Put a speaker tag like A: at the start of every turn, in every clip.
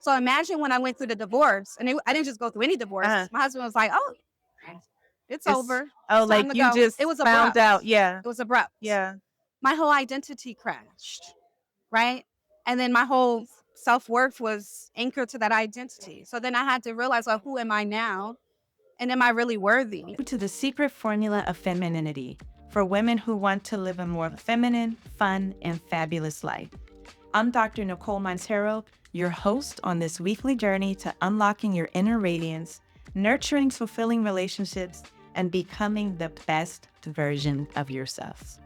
A: So imagine when I went through the divorce, and I didn't just go through any divorce.
B: Uh-huh.
A: My husband was like, "Oh, it's
B: It's
A: over.
B: oh,
A: It's time
B: like
A: to
B: you
A: go."
B: just
A: It was
B: found
A: abrupt.
B: out. Yeah.
A: It was abrupt.
B: Yeah.
A: My whole identity crashed, right? And then my whole self-worth was anchored to that identity. So then I had to realize, well, who am I now? And am I really worthy?
B: To the secret formula of femininity for women who want to live a more feminine, fun, and fabulous life. I'm Dr. Nicole Monteiro, your host on this weekly journey to unlocking your inner radiance, nurturing fulfilling relationships, and becoming the best version of yourself.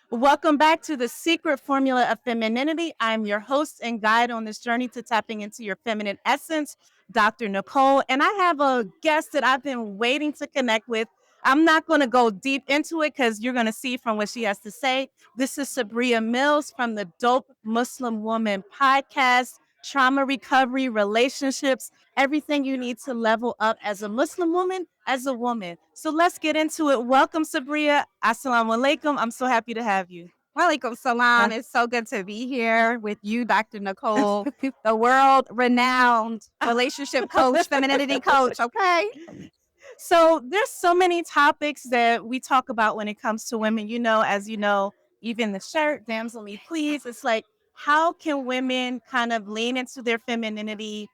B: Welcome back to the secret formula of femininity. I'm your host and guide on this journey to tapping into your feminine essence, Dr. Nicole. And I have a guest that I've been waiting to connect with. I'm not going to go deep into it because you're going to see from what she has to say. This is Sabria Mills from the Dope Muslim Woman podcast, trauma recovery, relationships, everything you need to level up as a Muslim woman, as a woman. So let's get into it. Welcome, Sabria. Assalamu alaikum. I'm so happy to have you.
A: Walaikum salam. It's so good to be here with you, Dr. Nicole, the world renowned relationship coach, femininity coach. Okay.
B: So there's so many topics that we talk about when it comes to women. As you know, even the shirt, damsel me please. It's like, how can women kind of lean into their femininity,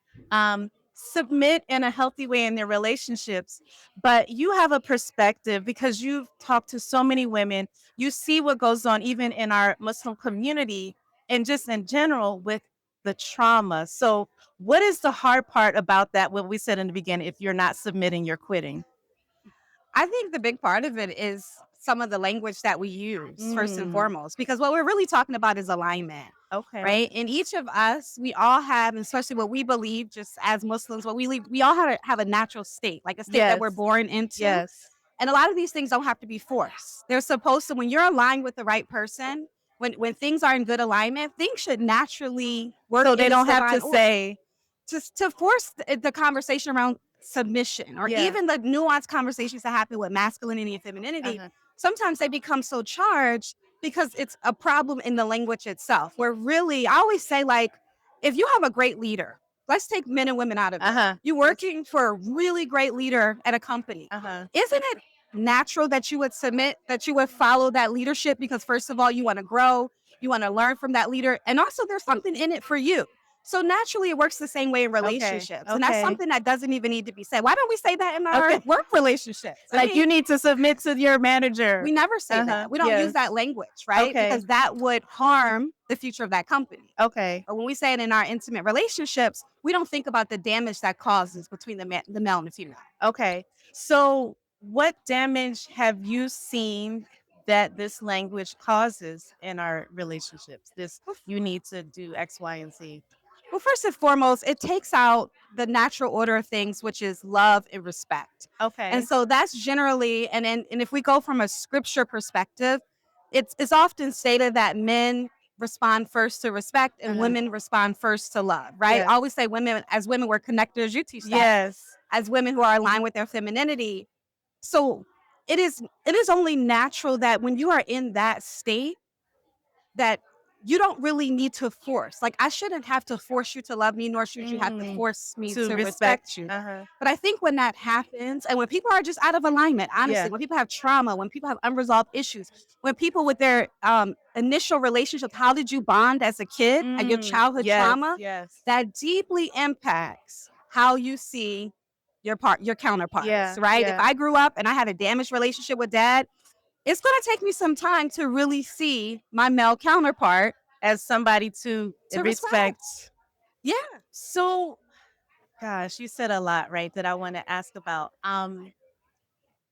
B: submit in a healthy way in their relationships? But you have a perspective because you've talked to so many women. You see what goes on even in our Muslim community and just in general with the trauma. So what is the hard part about that? What we said in the beginning, if you're not submitting, you're quitting.
A: I think the big part of it is some of the language that we use, first and foremost, because what we're really talking about is alignment.
B: Okay.
A: Right. And each of us, we all have, and especially what we believe just as Muslims, what we believe, we all have a natural state, like a state that we're
B: Yes.
A: born into.
B: Yes.
A: And a lot of these things don't have to be forced. They're supposed to, when you're aligned with the right person, when things are in good alignment, things should naturally work
B: So
A: in
B: they
A: this
B: don't have
A: divine
B: to
A: order.
B: say,
A: To force the conversation around submission or
B: yeah.
A: even the nuanced conversations that happen with masculinity and femininity, sometimes they become so charged because it's a problem in the language itself. Where really, I always say, like, if you have a great leader, let's take men and women out of it. You're working for a really great leader at a company. Isn't it natural that you would submit, that you would follow that leadership? Because first of all, you want to grow, you want to learn from that leader, and also there's something in it for you. So naturally, it works the same way in relationships. And that's something that doesn't even need to be said. Why don't we say that in our work relationships?
B: Like, you need to submit to your manager.
A: We never say that. We don't use that language, right? Because that would harm the future of that company.
B: Okay.
A: But when we say it in our intimate relationships, we don't think about the damage that causes between the male and the female.
B: Okay. So what damage have you seen that this language causes in our relationships? This, you need to do X, Y, and Z.
A: Well, first and foremost, it takes out the natural order of things, which is love and respect.
B: Okay.
A: And so that's generally, and if we go from a scripture perspective, it's often stated that men respond first to respect and women respond first to love, right?
B: Yes.
A: I always say as women, we're connectors. You teach that.
B: Yes.
A: As women who are aligned with their femininity. So it is only natural that when you are in that state, that you don't really need to force. Like, I shouldn't have to force you to love me, nor should you have to force me to respect you. But I think when that happens, and when people are just out of alignment, honestly, when people have trauma, when people have unresolved issues, when people with their initial relationship, how did you bond as a kid and your childhood trauma, that deeply impacts how you see your counterparts, right? If I grew up and I had a damaged relationship with dad, it's going to take me some time to really see my male counterpart
B: as somebody to respect.
A: Yeah.
B: So, gosh, you said a lot, right, that I want to ask about.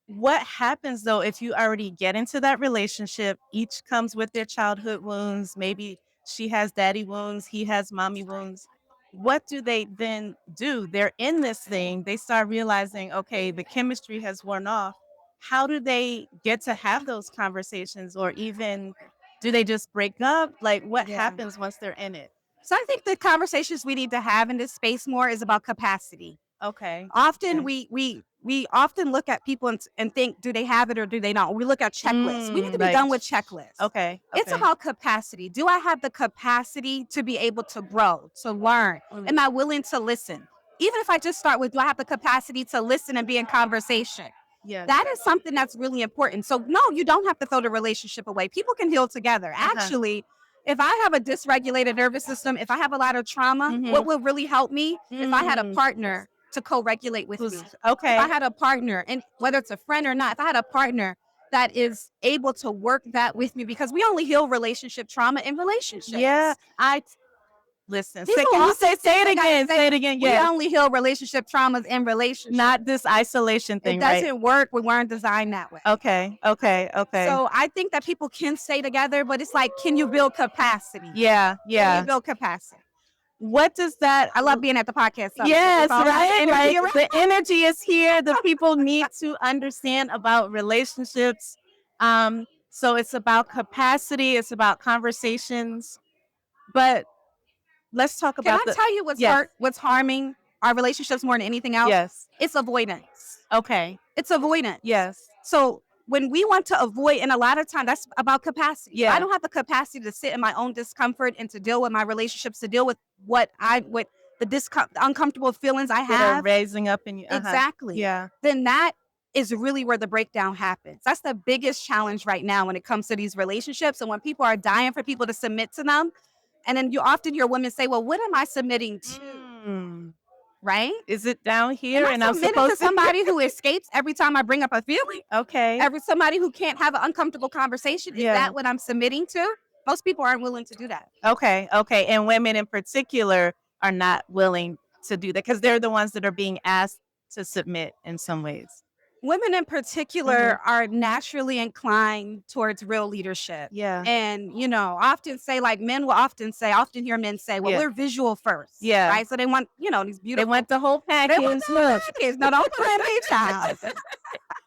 B: What happens though if you already get into that relationship? Each comes with their childhood wounds. Maybe she has daddy wounds, he has mommy wounds. What do they then do? They're in this thing. They start realizing, okay, the chemistry has worn off. How do they get to have those conversations, or even do they just break up? Like, what happens once they're in it?
A: So I think the conversations we need to have in this space more is about capacity.
B: Okay.
A: Often we we often look at people and think, do they have it or do they not? We look at checklists. We need to be
B: Like,
A: done with checklists.
B: okay,
A: It's
B: okay.
A: about capacity. Do I have the capacity to be able to grow, to learn? Am I willing to listen? Even if I just start with, do I have the capacity to listen and be in conversation?
B: Yes.
A: That is something that's really important. So, no, you don't have to throw the relationship away. People can heal together. Actually, if I have a dysregulated nervous system, if I have a lot of trauma, what will really help me if I had a partner to co-regulate with me. If
B: Okay.
A: I had a partner, and whether it's a friend or not, if I had a partner that is able to work that with me, because we only heal relationship trauma in relationships.
B: Yeah, listen.
A: People
B: Can you
A: often
B: say it
A: they gotta
B: again? Say it again.
A: We
B: Yes.
A: only heal relationship traumas in relationships.
B: Not this isolation
A: It
B: thing, right?
A: doesn't work. We weren't designed that way.
B: Okay. Okay. Okay.
A: So I think that people can stay together, but it's like, can you build capacity?
B: Yeah.
A: Can you
B: Yeah.
A: build capacity?
B: What does that?
A: I love being at the podcast. Summit.
B: Yes,
A: It's all
B: right.
A: energy
B: Right.
A: around.
B: The energy is here. The people need to understand about relationships. So it's about capacity. It's about conversations. But let's talk
A: Can
B: about
A: I tell you what's
B: yes.
A: what's harming our relationships more than anything else?
B: Yes.
A: It's avoidance.
B: Okay.
A: It's avoidance.
B: Yes.
A: So when we want to avoid, and a lot of times that's about capacity.
B: Yeah.
A: I don't have the capacity to sit in my own discomfort and to deal with my relationships, to deal with with the uncomfortable feelings I
B: That are
A: have.
B: raising up in you.
A: Exactly.
B: Yeah.
A: Then that is really where the breakdown happens. That's the biggest challenge right now when it comes to these relationships. And when people are dying for people to submit to them, and then you often hear women say, "Well, what am I submitting to?"
B: Mm.
A: Right?
B: Is it down here?
A: Am
B: And
A: I
B: I'm
A: submitting to
B: supposed to.
A: somebody who escapes every time I bring up a feeling?
B: Okay.
A: Somebody who can't have an uncomfortable conversation? Is
B: Yeah.
A: that what I'm submitting to? Most people aren't willing to do that.
B: Okay. Okay. And women in particular are not willing to do that because they're the ones that are being asked to submit in some ways.
A: Women in particular are naturally inclined towards real leadership.
B: Yeah.
A: And, often say, like men will often say, I often hear men say, well,
B: Yeah.
A: we're visual first.
B: Yeah.
A: Right. So they want, these beautiful.
B: They want the whole package.
A: They want the whole package. No, don't put me child.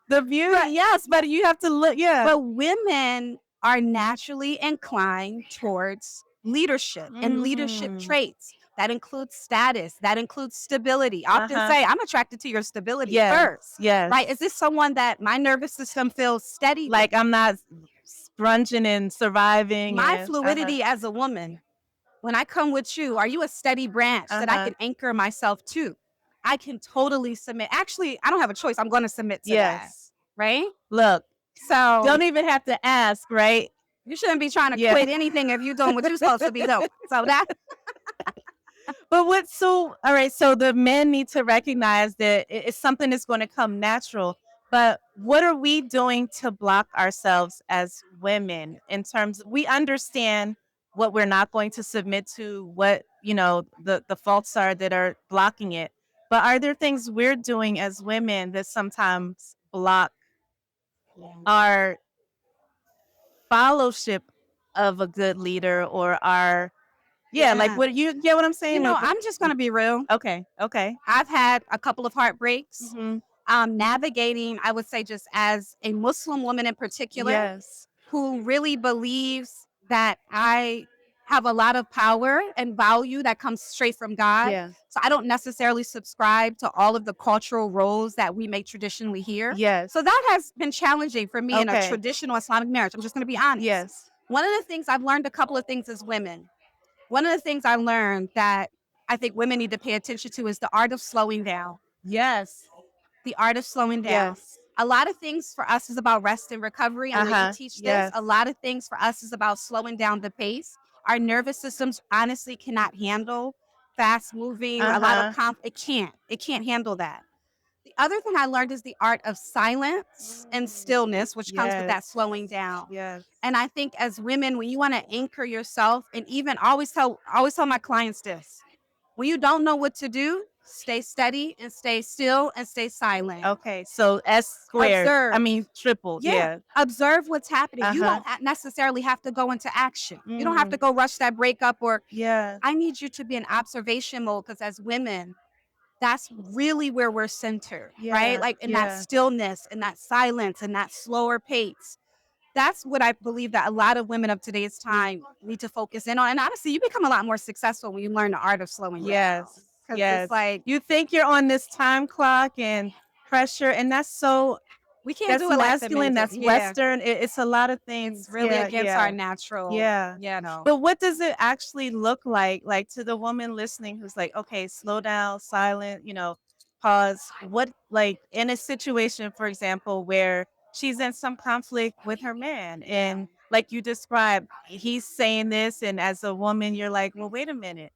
B: The beauty. Yes, but you have to look. Yeah.
A: But women are naturally inclined towards leadership and leadership traits. That includes status. That includes stability. I often say, I'm attracted to your stability first.
B: Yes.
A: Right? Is this someone that my nervous system feels steady?
B: Like I'm not sprunging and surviving.
A: My fluidity as a woman, when I come with you, are you a steady branch that I can anchor myself to? I can totally submit. Actually, I don't have a choice. I'm going to submit to that. Right?
B: Look,
A: so
B: don't even have to ask, right?
A: You shouldn't be trying to quit anything if you're doing what you're supposed to be doing. So that.
B: But all right, so the men need to recognize that it's something that's going to come natural. But what are we doing to block ourselves as women in terms we understand what we're not going to submit to, what, the faults are that are blocking it. But are there things we're doing as women that sometimes block our fellowship of a good leader or our like what you get what I'm saying?
A: I'm just gonna be real.
B: Okay.
A: I've had a couple of heartbreaks.
B: Mm-hmm.
A: Navigating, I would say, just as a Muslim woman in particular, who really believes that I have a lot of power and value that comes straight from God.
B: Yeah.
A: So I don't necessarily subscribe to all of the cultural roles that we may traditionally hear.
B: Yes.
A: So that has been challenging for me in a traditional Islamic marriage. I'm just going to be honest.
B: Yes.
A: One of the things I've learned, a couple of things as women. One of the things I learned that I think women need to pay attention to is the art of slowing down.
B: Yes.
A: The art of slowing down.
B: Yes.
A: A lot of things for us is about rest and recovery. I'm going to teach this.
B: Yes.
A: A lot of things for us is about slowing down the pace. Our nervous systems honestly cannot handle fast moving, a lot of it can't handle that. The other thing I learned is the art of silence and stillness, which comes with that slowing down.
B: Yes.
A: And I think as women, when you want to anchor yourself, and even I always tell my clients this, when you don't know what to do, stay steady and stay still and stay silent.
B: Okay, so S squared.
A: Observe.
B: I mean triple. Yeah.
A: Observe what's happening. You don't necessarily have to go into action. You don't have to go rush that breakup or. I need you to be in observation mode, because as women, that's really where we're centered, right? Like in that stillness and that silence and that slower pace. That's what I believe that a lot of women of today's time need to focus in on. And honestly, you become a lot more successful when you learn the art of slowing down.
B: Yes.
A: It's like
B: you think you're on this time clock and pressure, and that's so
A: We can't
B: that's
A: do it like
B: masculine,
A: femininity.
B: that's
A: Yeah.
B: Western. It's a lot of
A: It's
B: things.
A: really
B: Yeah,
A: against our
B: yeah,
A: natural,
B: yeah.
A: no.
B: But what does it actually look like to the woman listening who's like, okay, slow down, silent, pause. What, like, in a situation, for example, where she's in some conflict with her man,
A: Yeah.
B: and like you described, he's saying this, and as a woman, you're like, well, wait a minute.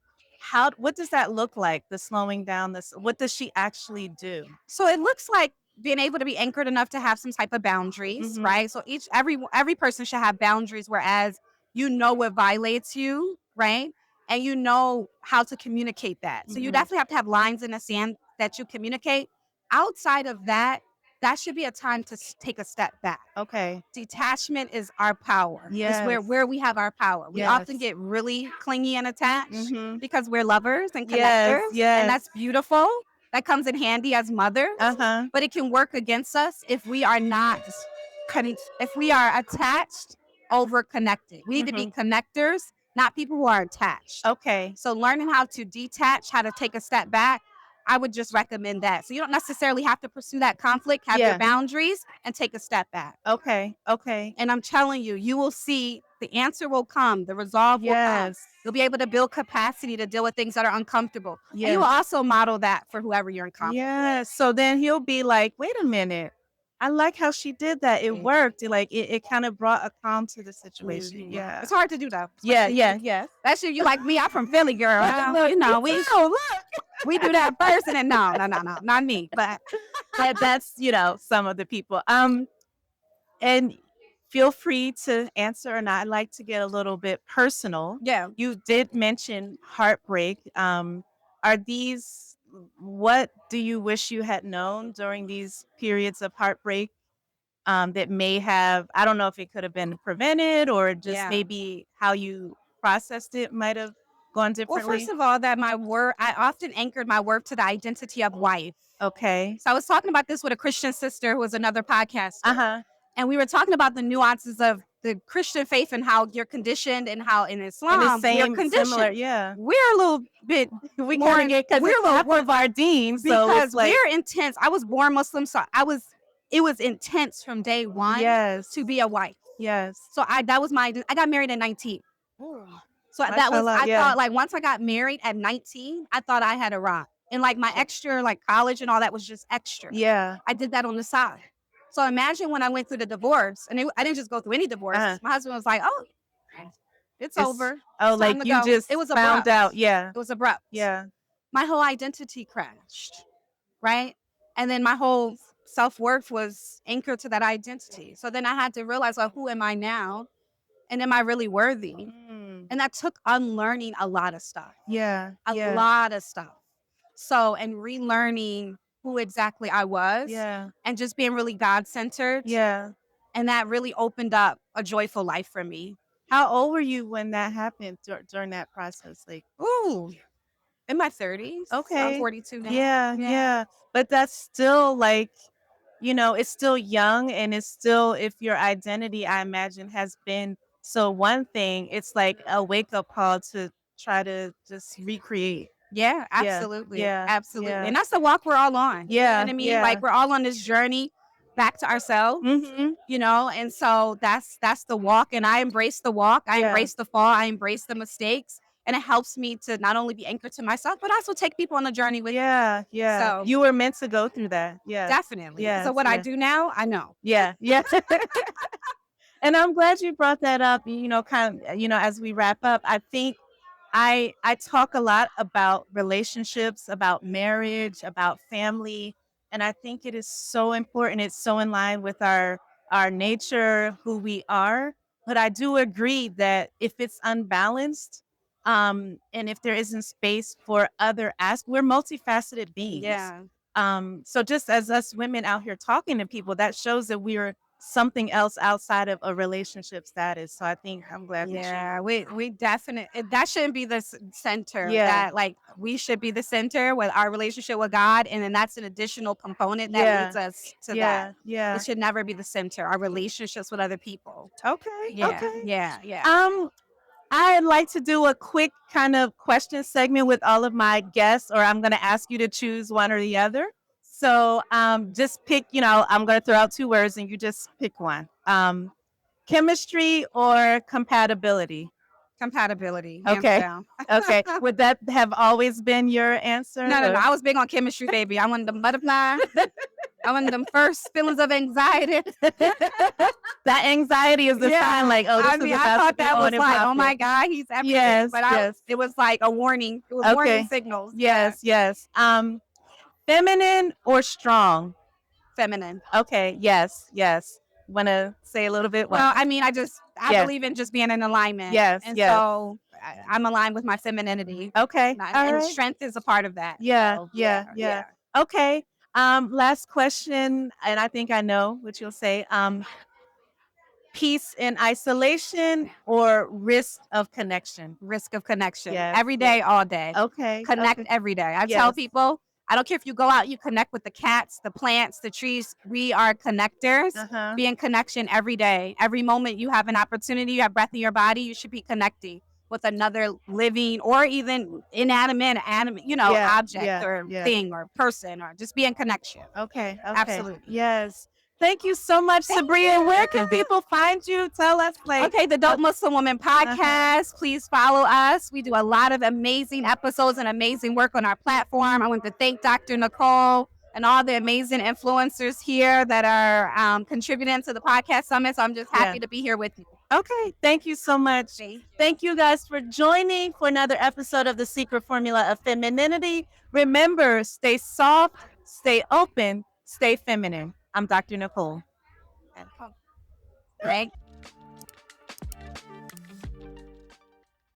B: What does that look like? The slowing down, what does she actually do?
A: So it looks like being able to be anchored enough to have some type of boundaries,
B: Mm-hmm.
A: right? So every person should have boundaries, whereas you know what violates you, right? And you know how to communicate that. So you
B: Mm-hmm.
A: definitely have to have lines in the sand that you communicate. Outside of that, that should be a time to take a step back.
B: Okay.
A: Detachment is our power. Is where
B: Yes.
A: where we have our power. We often
B: Yes.
A: get really clingy and attached
B: Mm-hmm.
A: because we're lovers and
B: Yes.
A: connectors, and
B: Yes.
A: that's beautiful. That comes in handy as mothers,
B: Uh-huh.
A: but it can work against us if we are not if we are attached over connected. We need to be
B: Mm-hmm.
A: connectors, not people who are attached.
B: Okay.
A: So learning how to detach, how to take a step back, I would just recommend that. So you don't necessarily have to pursue that conflict, have your
B: Yeah.
A: boundaries and take a step back.
B: Okay. Okay.
A: And I'm telling you, you will see the answer will come, the resolve will come.
B: Yes.
A: You'll be able to build capacity to deal with things that are uncomfortable. And you will
B: Yes.
A: also model that for whoever you're in conflict
B: Yes. So then he'll be like, wait a minute. I like how she did that. It
A: with.
B: worked. It kind of brought a calm to the situation.
A: Mhm.
B: Yeah.
A: It's hard to do though,
B: Yeah.
A: especially
B: Yeah. Yes.
A: you like me. I'm from Philly, girl.
B: Look,
A: You
B: me
A: know,
B: too. Look.
A: we do that first, and then no, not me. But
B: That's, some of the people. And feel free to answer or not. I'd like to get a little bit personal.
A: yeah,
B: You did mention heartbreak. Are these What do you wish you had known during these periods of heartbreak, that may have, I don't know if it could have been prevented, or just
A: yeah.
B: maybe how you processed it might have gone
A: Well, first
B: differently?
A: of all, that my work, I often anchored my work to the identity of wife.
B: Okay.
A: So I was talking about this with a Christian sister who was another podcaster.
B: Uh-huh.
A: And we were talking about the nuances of the Christian faith and how you're conditioned and how in
B: And the
A: Islam we're
B: same, similar,
A: conditioned.
B: yeah.
A: We're a little bit
B: We
A: more,
B: kind of get, because
A: we're
B: it's
A: a little
B: half of our dean, so it's
A: because
B: like,
A: we're intense. I was born Muslim, so it was intense from day one
B: yes,
A: to be a wife.
B: yes.
A: So I got married at 19. So that was,
B: Mashallah,
A: I
B: yeah.
A: thought like once I got married at 19, I thought I had arrived. And like my extra, like college and all that was just extra.
B: Yeah.
A: I did that on the side. So imagine when I went through the divorce, and I didn't just go through any divorce.
B: Uh-huh.
A: My husband was like, "Oh, it's over.
B: Oh,
A: It's time
B: like
A: to
B: you
A: go."
B: just
A: It was
B: found
A: abrupt.
B: out. Yeah.
A: It was abrupt.
B: Yeah.
A: My whole identity crashed, right? And then my whole self worth was anchored to that identity. So then I had to realize, well, who am I now? And am I really worthy?
B: Mm.
A: And that took unlearning a lot of stuff,
B: Yeah.
A: a
B: Yeah.
A: lot of stuff. So, and relearning who exactly I was
B: Yeah.
A: and just being really God centered.
B: Yeah.
A: And that really opened up a joyful life for me.
B: How old were you when that happened during that process? Like,
A: Ooh, in my 30s. I'm
B: okay.
A: 42 now.
B: Yeah.
A: Yeah.
B: Yeah. But that's still like, it's still young, and it's still, if your identity, I imagine, has been so one thing, it's like a wake up call to try to just recreate.
A: Yeah,
B: Yeah.
A: absolutely.
B: Yeah.
A: Absolutely.
B: Yeah.
A: And that's the walk we're all on. You know what
B: Yeah.
A: I mean? Like
B: Yeah.
A: we're all on this journey back to ourselves,
B: Mhm.
A: and so that's the walk. And I embrace the walk. I
B: Yeah.
A: embrace the fall. I embrace the mistakes. And it helps me to not only be anchored to myself, but also take people on the journey with me.
B: Yeah, yeah.
A: So
B: You were meant to go through that. Yeah.
A: definitely. So
B: Yes,
A: what I
B: yeah.
A: do now, I know.
B: Yeah, yeah. And I'm glad you brought that up, as we wrap up. I think I talk a lot about relationships, about marriage, about family, and I think it is so important. It's so in line with our nature, who we are. But I do agree that if it's unbalanced, and if there isn't space for other we're multifaceted beings.
A: Yeah.
B: So just as us women out here talking to people, that shows that we're something else outside of a relationship status. So I think I'm glad that
A: Yeah, we definitely, that shouldn't be the center.
B: Yeah.
A: That like we should be the center with our relationship with God, and then that's an additional component that
B: Yeah.
A: leads us to
B: Yeah.
A: that.
B: Yeah.
A: It should never be the center. Our relationships with other people.
B: Okay.
A: Yeah,
B: Okay.
A: yeah, yeah.
B: I'd like to do a quick kind of question segment with all of my guests, or I'm going to ask you to choose one or the other. So just pick, I'm going to throw out two words and you just pick one. Chemistry or compatibility?
A: Compatibility, hands
B: Okay.
A: down.
B: Okay. Would that have always been your answer?
A: No, no, no.
B: Or?
A: I was big on chemistry, baby. I wanted them butterfly. I wanted them first feelings of anxiety.
B: That anxiety is the sign, like, oh, this
A: I
B: is
A: mean, I
B: about to
A: thought
B: be
A: that
B: on
A: was
B: and
A: like, oh
B: popping.
A: my God, he's everything.
B: Yes,
A: But
B: yes.
A: it was like a warning. It was warning signals.
B: Yes, yes. Feminine or strong?
A: Feminine.
B: Okay, yes, yes. Want to say a little bit?
A: Well, I mean, I
B: Yes.
A: believe in just being in alignment.
B: Yes,
A: And
B: yes.
A: so I'm aligned with my femininity.
B: Okay,
A: And,
B: all
A: and
B: right.
A: strength is a part of that.
B: Yeah,
A: So,
B: yeah. Okay. Last question, and I think I know what you'll say. Peace in isolation or risk of connection?
A: Risk of connection.
B: Yes,
A: Every day, all day.
B: Okay.
A: Connect
B: Okay.
A: every day. I tell
B: Yes.
A: people, I don't care if you go out, you connect with the cats, the plants, the trees. We are connectors.
B: Uh-huh.
A: Be in connection every day. Every moment you have an opportunity, you have breath in your body, you should be connecting with another living or even inanimate,
B: Yeah,
A: object or thing or person, or just be in connection.
B: Okay.
A: Absolutely.
B: Yes. Thank you so much, Sabria. Where can people find you? Tell us,
A: Okay, the Dope Muslim Woman podcast. Please follow us. We do a lot of amazing episodes and amazing work on our platform. I want to thank Dr. Nicole and all the amazing influencers here that are contributing to the podcast summit. So I'm just happy to be here with you.
B: Okay, thank you so much. Thank you guys for joining for another episode of The Secret Formula of Femininity. Remember, stay soft, stay open, stay feminine. I'm Dr. Nicole.
A: Thank